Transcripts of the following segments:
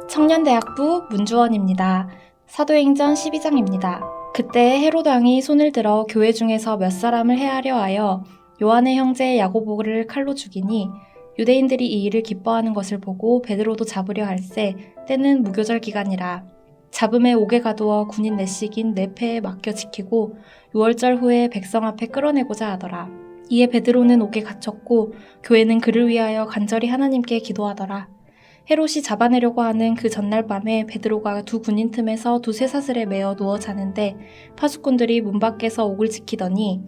청년대학부 문주원입니다. 사도행전 12장입니다. 그때 헤롯 왕이 손을 들어 교회 중에서 몇 사람을 해하려 하여 요한의 형제 야고보를 칼로 죽이니 유대인들이 이 일을 기뻐하는 것을 보고 베드로도 잡으려 할세 때는 무교절 기간이라. 잡음에 옥에 가두어 군인 내식인 네페에 맡겨 지키고 6월절 후에 백성 앞에 끌어내고자 하더라. 이에 베드로는 옥에 갇혔고 교회는 그를 위하여 간절히 하나님께 기도하더라. 헤롯이 잡아내려고 하는 그 전날 밤에 베드로가 두 군인 틈에서 두 쇠사슬에 매어 누워 자는데 파수꾼들이 문 밖에서 옥을 지키더니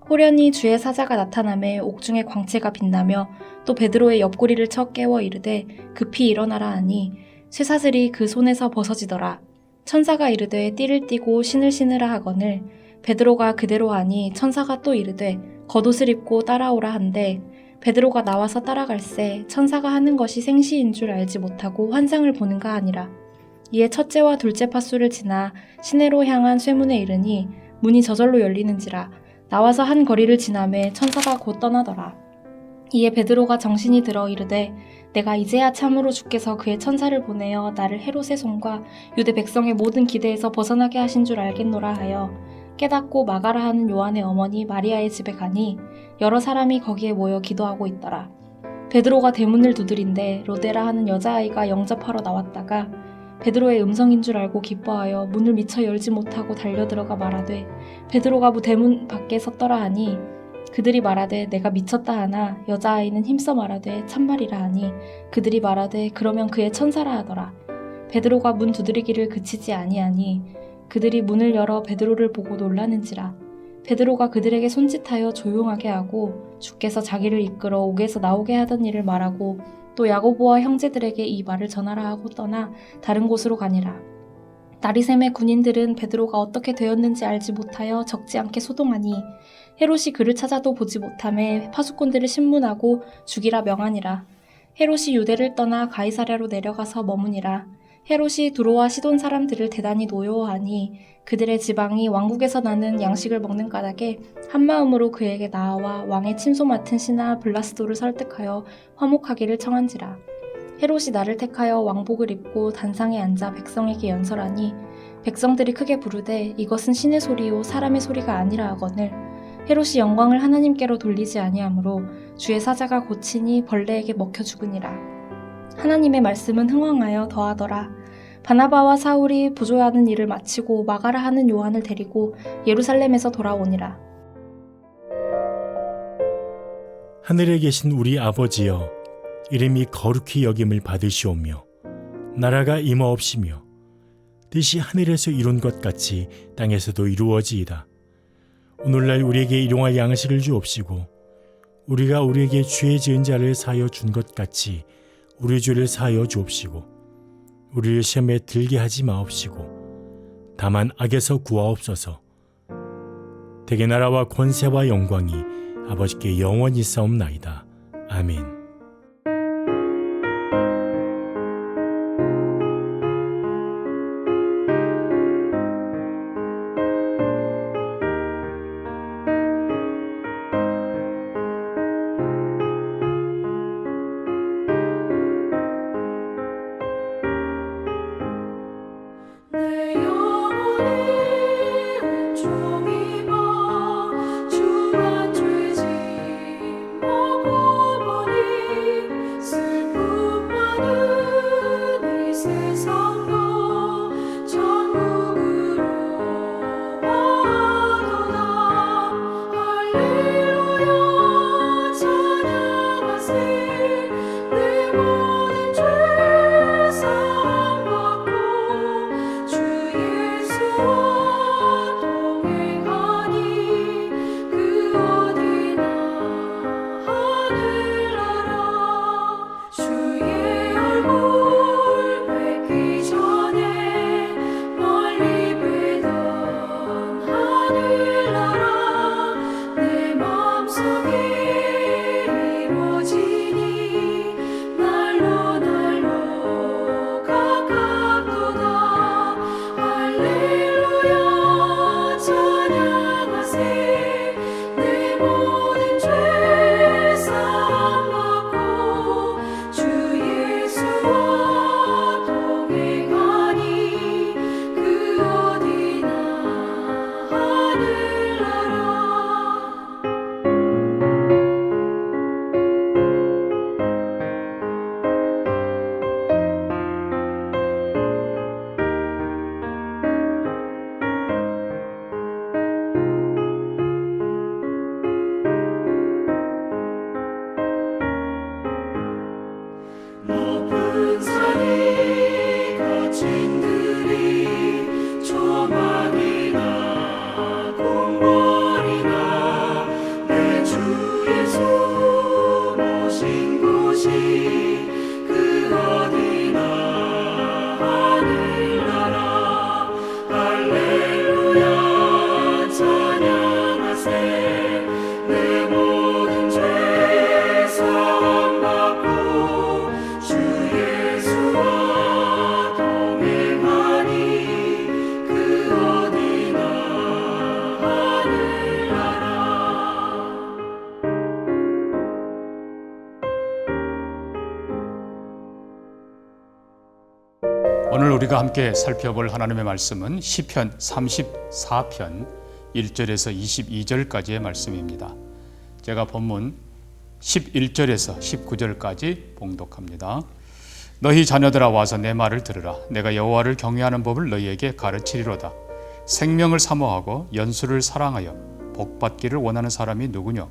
호련히 주의 사자가 나타나매 옥중에 광채가 빛나며 또 베드로의 옆구리를 쳐 깨워 이르되 급히 일어나라 하니 쇠사슬이 그 손에서 벗어지더라. 천사가 이르되 띠를 띠고 신을 신으라 하거늘 베드로가 그대로 하니 천사가 또 이르되 겉옷을 입고 따라오라 한데 베드로가 나와서 따라갈새 천사가 하는 것이 생시인 줄 알지 못하고 환상을 보는가 하니라. 이에 첫째와 둘째 팥수를 지나 시내로 향한 쇠문에 이르니 문이 저절로 열리는지라. 나와서 한 거리를 지나매 천사가 곧 떠나더라. 이에 베드로가 정신이 들어 이르되 내가 이제야 참으로 주께서 그의 천사를 보내어 나를 헤롯의 손과 유대 백성의 모든 기대에서 벗어나게 하신 줄 알겠노라 하여 깨닫고 마가라 하는 요한의 어머니 마리아의 집에 가니 여러 사람이 거기에 모여 기도하고 있더라. 베드로가 대문을 두드린데 로데라 하는 여자아이가 영접하러 나왔다가 베드로의 음성인 줄 알고 기뻐하여 문을 미처 열지 못하고 달려들어가 말하되 베드로가 대문 밖에 섰더라 하니 그들이 말하되 내가 미쳤다 하나 여자아이는 힘써 말하되 참말이라 하니 그들이 말하되 그러면 그의 천사라 하더라. 베드로가 문 두드리기를 그치지 아니하니 그들이 문을 열어 베드로를 보고 놀라는지라. 베드로가 그들에게 손짓하여 조용하게 하고 주께서 자기를 이끌어 옥에서 나오게 하던 일을 말하고 또 야고보와 형제들에게 이 말을 전하라 하고 떠나 다른 곳으로 가니라. 날이 새매 군인들은 베드로가 어떻게 되었는지 알지 못하여 적지 않게 소동하니 헤롯이 그를 찾아도 보지 못하매 파수꾼들을 신문하고 죽이라 명하니라. 헤롯이 유대를 떠나 가이사랴로 내려가서 머무니라. 헤롯이 두로와 시돈 사람들을 대단히 노여워하니 그들의 지방이 왕국에서 나는 양식을 먹는 까닭에 한마음으로 그에게 나아와 왕의 침소 맡은 신하 블라스도를 설득하여 화목하기를 청한지라. 헤롯이 나를 택하여 왕복을 입고 단상에 앉아 백성에게 연설하니 백성들이 크게 부르되 이것은 신의 소리요 사람의 소리가 아니라 하거늘 헤롯이 영광을 하나님께로 돌리지 아니하므로 주의 사자가 고치니 벌레에게 먹혀 죽으니라. 하나님의 말씀은 흥왕하여 더하더라. 바나바와 사울이 부조하는 일을 마치고 마가라 하는 요한을 데리고 예루살렘에서 돌아오니라. 하늘에 계신 우리 아버지여, 이름이 거룩히 여김을 받으시오며 나라가 임하옵시며 뜻이 하늘에서 이룬 것 같이 땅에서도 이루어지이다. 오늘날 우리에게 일용할 양식을 주옵시고 우리가 우리에게 죄 지은 자를 사하여 준 것 같이 우리 죄를 사하여 주옵시고 우리를 시험에 들게 하지 마옵시고 다만 악에서 구하옵소서. 대개 나라와 권세와 영광이 아버지께 영원히 싸움나이다. 아멘. 주와 죄짐 먹어보니 오늘 우리가 함께 살펴볼 하나님의 말씀은 시편 34편 1절에서 22절까지의 말씀입니다. 제가 본문 11절에서 19절까지 봉독합니다. 너희 자녀들아 와서 내 말을 들으라. 내가 여호와를 경외하는 법을 너희에게 가르치리로다. 생명을 사모하고 연수를 사랑하여 복받기를 원하는 사람이 누구뇨?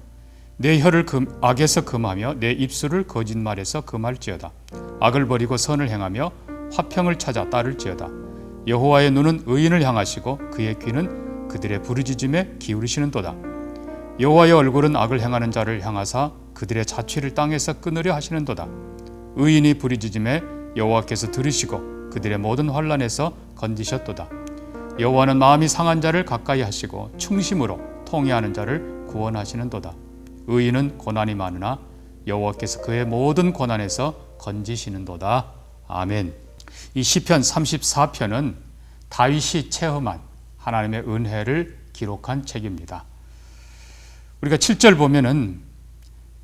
내 혀를 악에서 금하며 내 입술을 거짓말에서 금할지어다. 악을 버리고 선을 행하며 화평을 찾아 따를지어다. 여호와의 눈은 의인을 향하시고 그의 귀는 그들의 부르짖음에 기울이시는도다. 여호와의 얼굴은 악을 행하는 자를 향하사 그들의 자취를 땅에서 끊으려 하시는도다. 의인이 부르짖음에 여호와께서 들으시고 그들의 모든 환난에서 건지셨도다. 여호와는 마음이 상한 자를 가까이 하시고 충심으로 통회하는 자를 구원하시는도다. 의인은 고난이 많으나 여호와께서 그의 모든 고난에서 건지시는도다. 아멘. 이 시편 34편은 다윗이 체험한 하나님의 은혜를 기록한 책입니다. 우리가 7절 보면은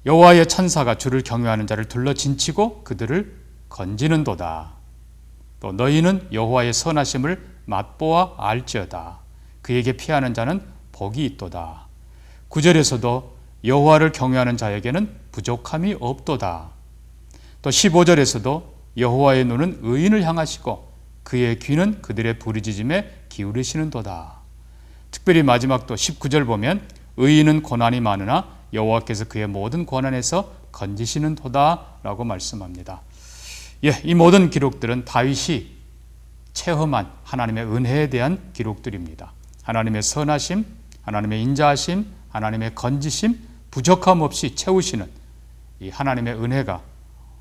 여호와의 천사가 주를 경외하는 자를 둘러 진치고 그들을 건지는도다. 또 너희는 여호와의 선하심을 맛보아 알지어다. 그에게 피하는 자는 복이 있도다. 9절에서도 여호와를 경외하는 자에게는 부족함이 없도다. 또 15절에서도 여호와의 눈은 의인을 향하시고 그의 귀는 그들의 부르짖음에 기울이시는도다. 특별히 마지막 또 19절 보면 의인은 고난이 많으나 여호와께서 그의 모든 고난에서 건지시는도다 라고 말씀합니다. 이 모든 기록들은 다윗이 체험한 하나님의 은혜에 대한 기록들입니다. 하나님의 선하심, 하나님의 인자하심, 하나님의 건지심, 부족함 없이 채우시는 이 하나님의 은혜가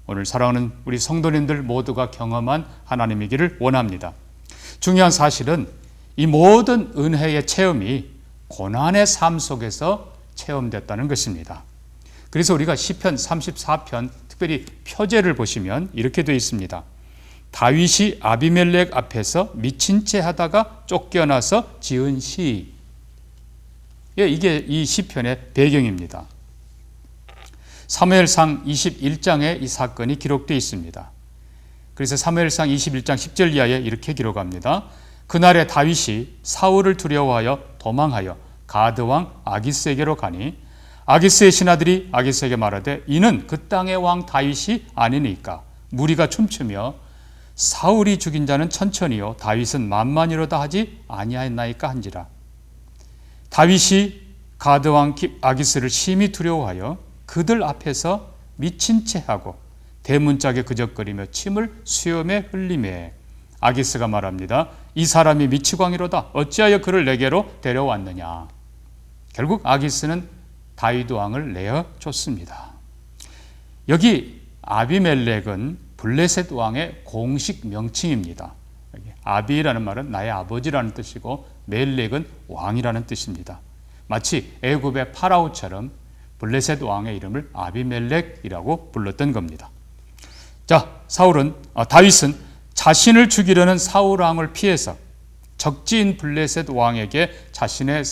오늘 사랑하는 우리 성도님들 모두가 경험한 하나님이기를 원합니다. 중요한 사실은 이 모든 은혜의 체험이 고난의 삶 속에서 체험됐다는 것입니다. 그래서 우리가 시편 34편 특별히 표제를 보시면 이렇게 되어 있습니다. 다윗이 아비멜렉 앞에서 미친 채 하다가 쫓겨나서 지은 시. 이게 이 시편의 배경입니다. 사무엘상 21장에 이 사건이 기록되어 있습니다. 그래서 사무엘상 21장 10절 이하에 이렇게 기록합니다. 그날에 다윗이 사울을 두려워하여 도망하여 가드왕 아기스에게로 가니 아기스의 신하들이 아기스에게 말하되 이는 그 땅의 왕 다윗이 아니니까 무리가 춤추며 사울이 죽인 자는 천천히요 다윗은 만만이로다 하지 아니하였나이까 한지라. 다윗이 가드왕 아기스를 심히 두려워하여 그들 앞에서 미친 채 하고 대문짝에 그적거리며 침을 수염에 흘리매 아기스가 말합니다. 이 사람이 미치광이로다. 어찌하여 그를 내게로 데려왔느냐. 결국 아기스는 다윗 왕을 내어줬습니다. 여기 아비멜렉은 블레셋 왕의 공식 명칭입니다. 아비라는 말은 나의 아버지라는 뜻이고 멜렉은 왕이라는 뜻입니다. 마치 애굽의 파라오처럼 블레셋 왕의 이름을 아비멜렉이라고 불렀던 겁니다. 자, 다윗은 자신을 죽이려는 사울 왕을 피해서 적지인 블레셋 왕에게 자신의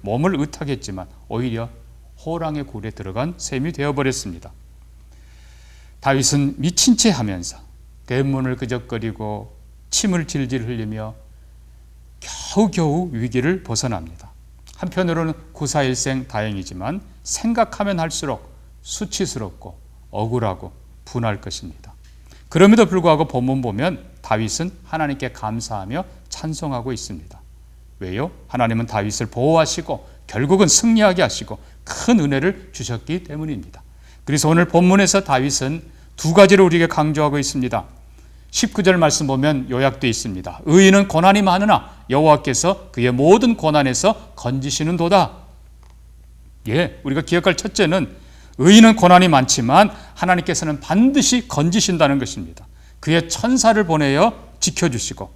몸을 의탁했지만 오히려 호랑의 굴에 들어간 셈이 되어버렸습니다. 다윗은 미친 채 하면서 대문을 그적거리고 침을 질질 흘리며 겨우겨우 위기를 벗어납니다. 한편으로는 구사일생 다행이지만 생각하면 할수록 수치스럽고 억울하고 분할 것입니다. 그럼에도 불구하고 본문 보면 다윗은 하나님께 감사하며 찬송하고 있습니다. 왜요? 하나님은 다윗을 보호하시고 결국은 승리하게 하시고 큰 은혜를 주셨기 때문입니다. 그래서 오늘 본문에서 다윗은 두 가지를 우리에게 강조하고 있습니다. 19절 말씀 보면 요약되어 있습니다. 의인은 고난이 많으나 여호와께서 그의 모든 고난에서 건지시는도다. 우리가 기억할 첫째는 의인은 고난이 많지만 하나님께서는 반드시 건지신다는 것입니다. 그의 천사를 보내어 지켜주시고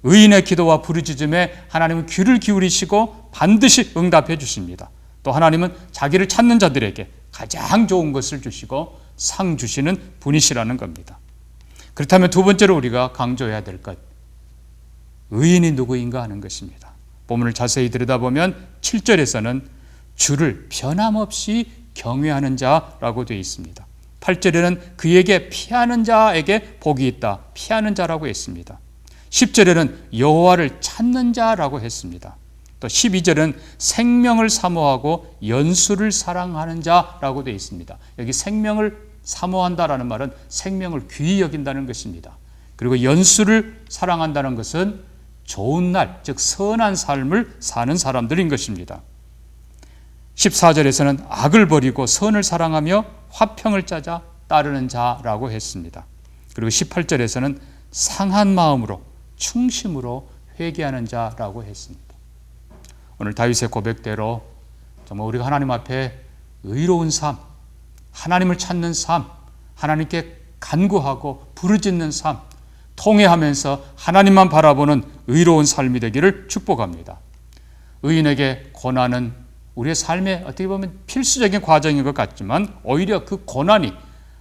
의인의 기도와 부르짖음에 하나님은 귀를 기울이시고 반드시 응답해 주십니다. 또 하나님은 자기를 찾는 자들에게 가장 좋은 것을 주시고 상 주시는 분이시라는 겁니다. 그렇다면 두 번째로 우리가 강조해야 될 것, 의인이 누구인가 하는 것입니다. 본문을 자세히 들여다보면 7절에서는 주를 변함없이 경외하는 자라고 되어 있습니다. 8절에는 그에게 피하는 자에게 복이 있다. 피하는 자라고 했습니다. 10절에는 여호와를 찾는 자라고 했습니다. 또 12절은 생명을 사모하고 연수를 사랑하는 자라고 되어 있습니다. 여기 생명을 사모한다라는 말은 생명을 귀히 여긴다는 것입니다. 그리고 연수를 사랑한다는 것은 좋은 날, 즉 선한 삶을 사는 사람들인 것입니다. 14절에서는 악을 버리고 선을 사랑하며 화평을 짜자 따르는 자라고 했습니다. 그리고 18절에서는 상한 마음으로 충심으로 회개하는 자라고 했습니다. 오늘 다윗의 고백대로 정말 우리가 하나님 앞에 의로운 삶, 하나님을 찾는 삶, 하나님께 간구하고 부르짖는 삶, 통회하면서 하나님만 바라보는 의로운 삶이 되기를 축복합니다. 의인에게 고난은 우리의 삶에 어떻게 보면 필수적인 과정인 것 같지만 오히려 그 고난이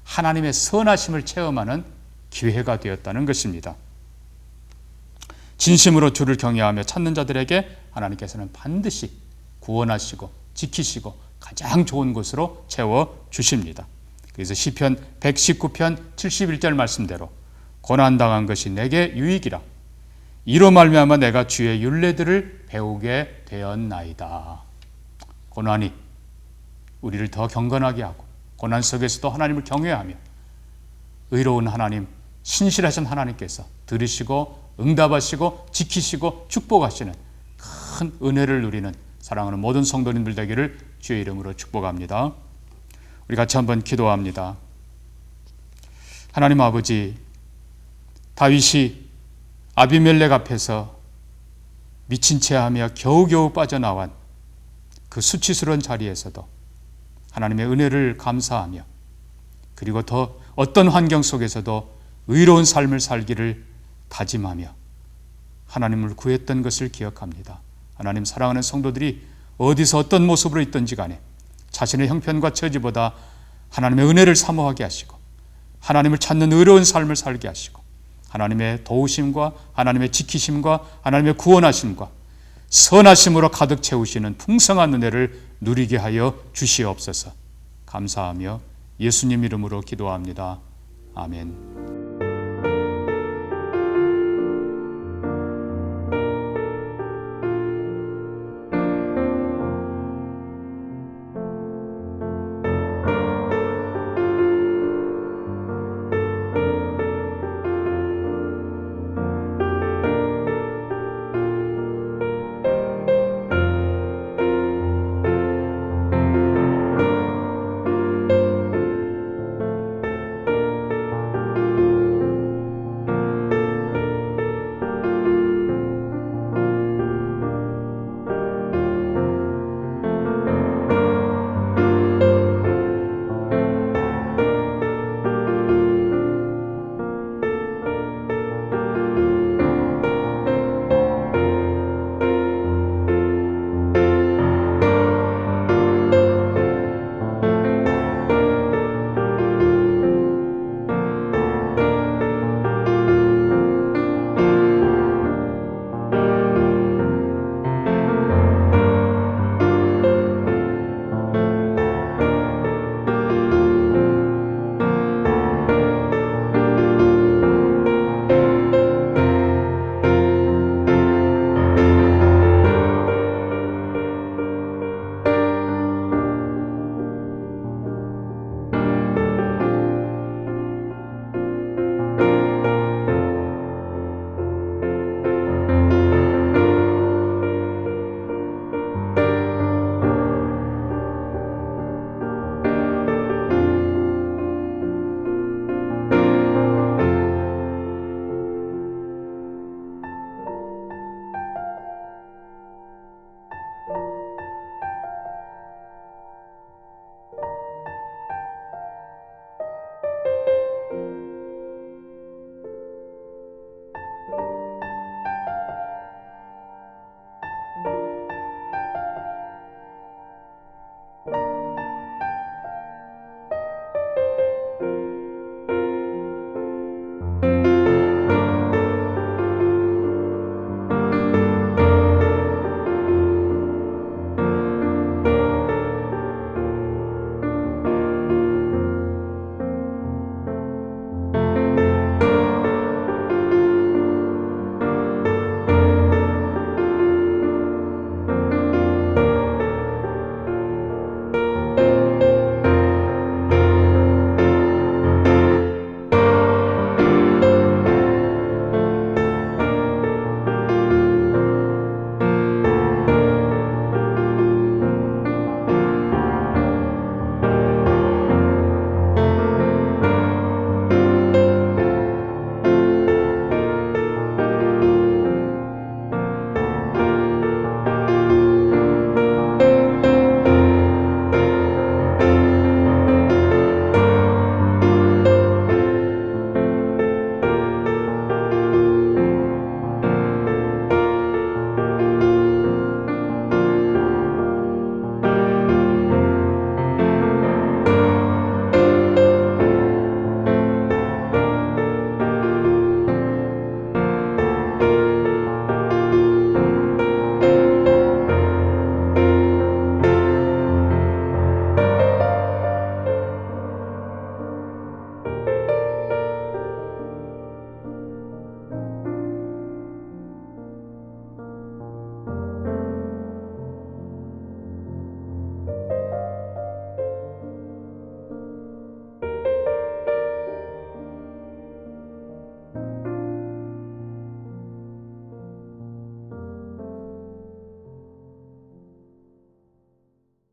하나님의 선하심을 체험하는 기회가 되었다는 것입니다. 진심으로 주를 경외하며 찾는 자들에게 하나님께서는 반드시 구원하시고 지키시고 가장 좋은 곳으로 채워주십니다. 그래서 시편 119편 71절 말씀대로 고난당한 것이 내게 유익이라 이로 말미암아 내가 주의 율례들을 배우게 되었나이다. 고난이 우리를 더 경건하게 하고 고난 속에서도 하나님을 경외하며 의로운 하나님, 신실하신 하나님께서 들으시고 응답하시고 지키시고 축복하시는 큰 은혜를 누리는 사랑하는 모든 성도님들 되기를 주의 이름으로 축복합니다. 우리 같이 한번 기도합니다. 하나님 아버지, 다윗이 아비멜렉 앞에서 미친 채 하며 겨우겨우 빠져나온 그 수치스러운 자리에서도 하나님의 은혜를 감사하며 그리고 더 어떤 환경 속에서도 의로운 삶을 살기를 다짐하며 하나님을 구했던 것을 기억합니다. 하나님 사랑하는 성도들이 어디서 어떤 모습으로 있든지 간에 자신의 형편과 처지보다 하나님의 은혜를 사모하게 하시고 하나님을 찾는 의로운 삶을 살게 하시고 하나님의 도우심과 하나님의 지키심과 하나님의 구원하심과 선하심으로 가득 채우시는 풍성한 은혜를 누리게 하여 주시옵소서. 감사하며 예수님 이름으로 기도합니다. 아멘.